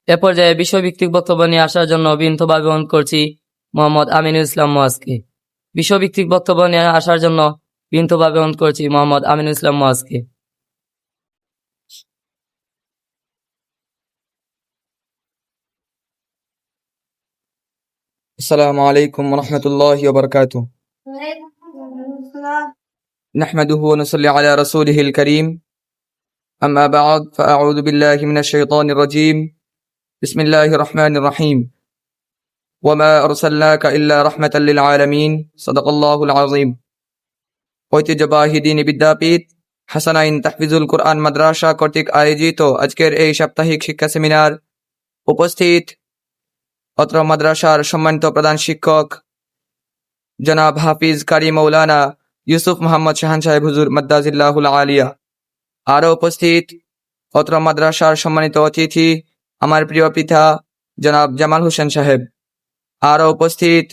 এ পর্যায়ে বিষয়ভিত্তিক বক্তব্য নিয়ে আসার জন্য বিনীতভাবে অনুরোধ করছি মোহাম্মদ আমিনুল ইসলাম মুয়াজকে। বিষয়ভিত্তিক বক্তব্য নিয়ে আসার জন্য বিনীতভাবে অনুরোধ করছি মোহাম্মদ আমিনুল ইসলাম মুয়াজকে। আসসালামু আলাইকুম ওয়া রাহমাতুল্লাহি ওয়া বারাকাতুহু। নাহমাদুহু ওয়া নুসাল্লি আলা রাসূলিহিল কারীম। আম্মা বা'দ ফাআউযু বিল্লাহি মিনাশ শাইতানির রাজীম। বিসমিল্লাহির রহমানির রহিম। ওয়া মা আরসালনাকা ইল্লা রাহমাতাল লিল আলামিন। সাদাকাল্লাহুল আযীম। ঐতিহ্যবাহী দ্বীনি বিদ্যাপীঠ হাসানাইন তাহফিজুল কুরআন মাদ্রাসা কর্তৃক আয়োজিত আজকের এই সাপ্তাহিক শিক্ষা সেমিনার উপস্থিত অত্র মাদ্রাসার সম্মানিত প্রধান শিক্ষক জনাব হাফিজ কারি মৌলানা ইউসুফ মোহাম্মদ শাহান সাহেব হুজুর মাদ্দাজিল্লাহুল আলিয়া, আরও উপস্থিত অত্র মাদ্রাসার সম্মানিত অতিথি আমার প্রিয় পিতা জনাব জামাল হোসেন সাহেব, আরও উপস্থিত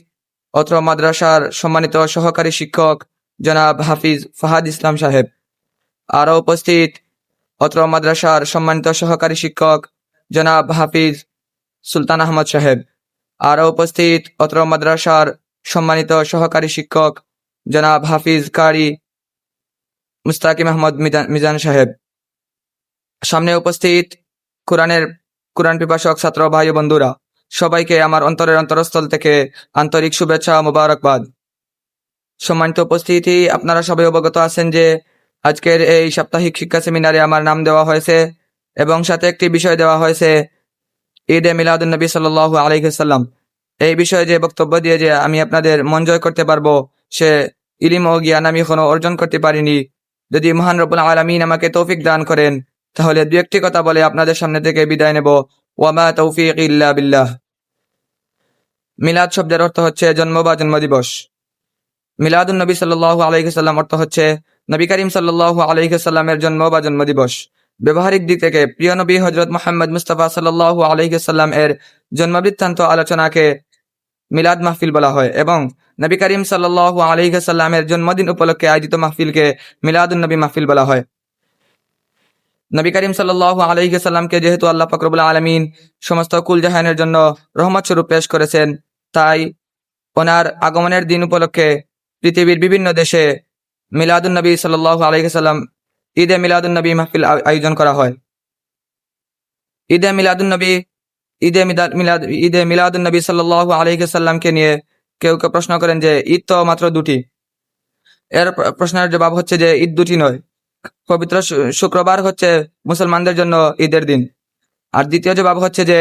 অত্র মাদ্রাসার সম্মানিত সহকারী শিক্ষক জনাব হাফিজ ফাহাদ ইসলাম সাহেব, আরও উপস্থিত অত্র মাদ্রাসার সম্মানিত সহকারী শিক্ষক জনাব হাফিজ সুলতান আহমদ সাহেব, আরও উপস্থিত অত্র মাদ্রাসার সম্মানিত সহকারী শিক্ষক জনাব হাফিজ কারি মুস্তাকিম আহমদ মিজান সাহেব, সামনে উপস্থিত কোরআন পিপাসক ছাত্র ভাই ও বন্ধুরা, সবাইকে আমার অন্তরের অন্তরস্থল থেকে আন্তরিক শুভেচ্ছা ও মোবারকবাদ। সম্মানিত উপস্থিতি, আপনারা সবাই অবগত আছেন যে আজকের এই সাপ্তাহিক শিক্ষা সেমিনারে আমার নাম দেওয়া হয়েছে এবং সাথে একটি বিষয় দেওয়া হয়েছে ঈদে মিলাদুন নবী সাল্লাল্লাহু আলাইহি ওয়াসাল্লাম। এই বিষয়ে যে বক্তব্য দিয়ে যে আমি আপনাদের মন জয় করতে পারবো সে ইলম ও জ্ঞান আমি এখনো অর্জন করতে পারিনি। যদি মহান রব্বুল আলামিন আমাকে তৌফিক দান করেন তাহলে দু একটি কথা বলে আপনাদের সামনে থেকে বিদায় নেব। ওয়া মা তৌফিক ইল্লা বিল্লাহ। মিলাদ শব্দের অর্থ হচ্ছে জন্ম বা জন্মদিবস। মিলাদুন নবী সাল্লাল্লাহু আলাইহি ওয়াসাল্লাম অর্থ হচ্ছে নবী করিম সাল্লাল্লাহু আলাইহি ওয়াসাল্লামের জন্ম বা জন্মদিবস। ব্যবহারিক দিক থেকে প্রিয় নবী হযরত মুহাম্মদ মুস্তাফা সাল্লাল্লাহু আলাইহি ওয়াসাল্লাম এর জন্মবৃত্তান্ত আলোচনাকে মিলাদ মাহফিল বলা হয় এবং নবী করিম সাল্লাল্লাহু আলাইহি ওয়াসাল্লামের জন্মদিন উপলক্ষে আয়োজিত মাহফিলকে মিলাদুন নবী মাহফিল বলা হয়। নবী করিম সাল্লাল্লাহু আলাইহি ওয়াসাল্লামকে যেহেতু আল্লাহ পাক রব্বুল আলামিন সমস্ত কুল জাহানের জন্য রহমত স্বরূপ পেশ করেছেন, তাই ওনার আগমনের দিন উপলক্ষে পৃথিবীর বিভিন্ন দেশে মিলাদুন নবী সাল্লাল্লাহু আলাইহি ওয়াসাল্লাম ঈদে মিলাদুন নবী মাহফিল আয়োজন করা হয়। ঈদে মিলাদুন নবী সাল্লাল্লাহু আলাইহি ওয়াসাল্লামকে নিয়ে কেউ কেউ প্রশ্ন করেন যে ঈদ তো মাত্র দুটি। এর প্রশ্নের জবাব হচ্ছে যে ঈদ দুটি নয়। পবিত্র শুক্রবার হচ্ছে মুসলমানদের জন্য ঈদের দিন। আর দ্বিতীয় জবাব হচ্ছে যে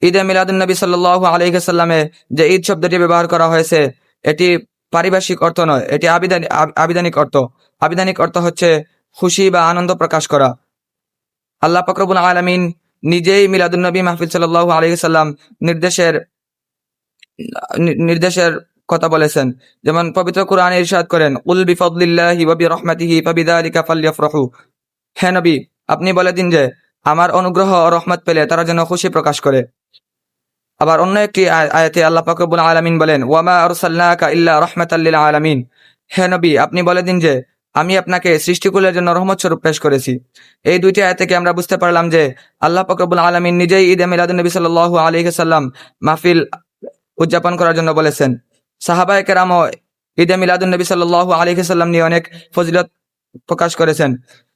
ঈদে মিলাদুন নবী সাল্লাল্লাহু আলাইহি ওয়াসাল্লামে যে ঈদ শব্দটি ব্যবহার করা হয়েছে এটি পারিভাষিক অর্থ নয়, এটি আবিধানিক অর্থ। আবিধানিক অর্থ হচ্ছে খুশি বা আনন্দ প্রকাশ করা। আল্লাহ পাক রব্বুল আলামিন নিজেই মিলাদুন নবী মাহফিল সাল্লাল্লাহু আলাইহি ওয়াসাল্লাম নির্দেশের কথা বলেছেন। যেমন পবিত্র কোরআনে ইরশাদ করেন, কুল বিফাদলিল্লাহি ওয়া বিরহমাতিহি ফাবিযালিকা ফালইফরাহু। হে নবী, আপনি বলে দিন যে আমার অনুগ্রহ ও রহমত পেলে তারা যেন খুশি প্রকাশ করে। আবার অন্য একটি আয়াতে আল্লাহ পাক রব্বুল আলামিন বলেন, ওয়া মা আরসালনাকা ইল্লা রাহমাতাল লিল আলামিন। হে নবী, আপনি বলে দিন যে আমি আপনাকে সৃষ্টিকুলের জন্য রহমত স্বরূপ পেশ করেছি। এই দুইটি আয়াত থেকে আমরা বুঝতে পারলাম যে আল্লাহ পাক রব্বুল আলামিন নিজেই ঈদে মিলাদুন নবী সাল্লাল্লাহু আলাইহি ওয়াসাল্লাম মাহফিল উদযাপন করার জন্য বলেছেন। সাহাবায়ে কেরামও ঈদে মিলাদুন নবী সাল্লাল্লাহু আলাইহি ওয়াসাল্লাম নিয়ে অনেক ফজিলত প্রকাশ করেছেন।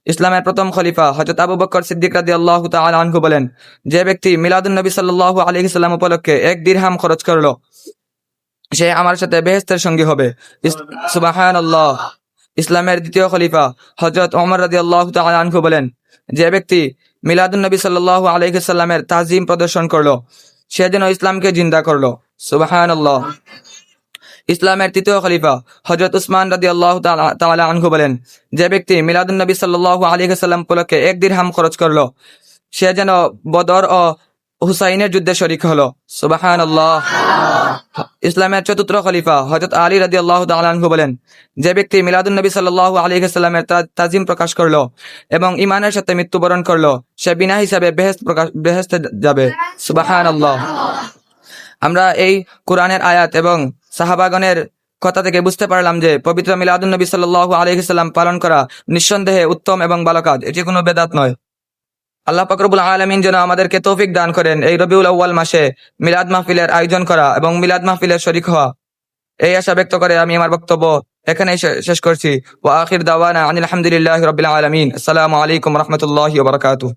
ইসলামের প্রথম খলিফা হযরত আবু বকর সিদ্দিক রাদিয়াল্লাহু তাআলা আনহু বলেন, যে ব্যক্তি মিলাদুন নবী সাল্লাল্লাহু আলাইহি ওয়াসাল্লাম উপলক্ষে 1 দিরহাম খরচ করলো সে আমার সাথে বেহেশতের সঙ্গী হবে। সুবহানাল্লাহ। ইসলামের দ্বিতীয় খলিফা হযরত ওমর রাদিয়াল্লাহু তাআলা আনহু বলেন, যে ব্যক্তি মিলাদুন নবী সাল্লাল্লাহু আলাইহি ওয়াসাল্লামের তাজিম প্রদর্শন করলো সে যেন ইসলামকে জিন্দা করলো। সুবহানাল্লাহ। ইসলামের তৃতীয় খলিফা হযরত উসমান রাদিয়াল্লাহু তাআলা আনহু বলেন, যে ব্যক্তি মিলাদুন নবী সাল্লাল্লাহু আলাইহি ওয়াসাল্লাম উপলক্ষে 1 দিরহাম খরচ করলো সে যেন বদর ও হুসাইনের যুদ্ধে শরীক হলো। সুবহানাল্লাহ। ইসলামের চতুর্থ খলিফা হযরত আলী রাদিয়াল্লাহু তাআলা আনহু বলেন, যে ব্যক্তি মিলাদুন নবী সাল্লাল্লাহু আলাইহি ওয়াসাল্লামের তাজিম প্রকাশ করলো এবং ঈমানের সাথে মৃত্যুবরণ করলো সে বিনা হিসাবে বেহেশতে যাবে। সুবহানাল্লাহ। আমরা এই কোরআনের আয়াত এবং সাহাবাগণের কথা থেকে বুঝতে পারলাম যে পবিত্র মিলাদুন নবী সাল্লাল্লাহু আলাইহি ওয়াসাল্লাম পালন করা নিঃসন্দেহে উত্তম এবং ভালো কাজ, এটি কোনো বেদাত নয়। আল্লাহ পাক রব্বুল আলামিন যেন আমাদেরকে তৌফিক দান করেন এই রবিউল আউয়াল মাসে মিলাদ মাহফিলের আয়োজন করা এবং মিলাদ মাহফিলের শরীক হওয়া। এই আশা ব্যক্ত করে আমি আমার বক্তব্য এখানেই শেষ করছি। ওয়া আখির দাওয়ানা আনিল হামদুলিল্লাহি রাব্বিল আলামিন। আসসালামু আলাইকুম ওয়া রাহমাতুল্লাহি ওয়া বারাকাতুহু।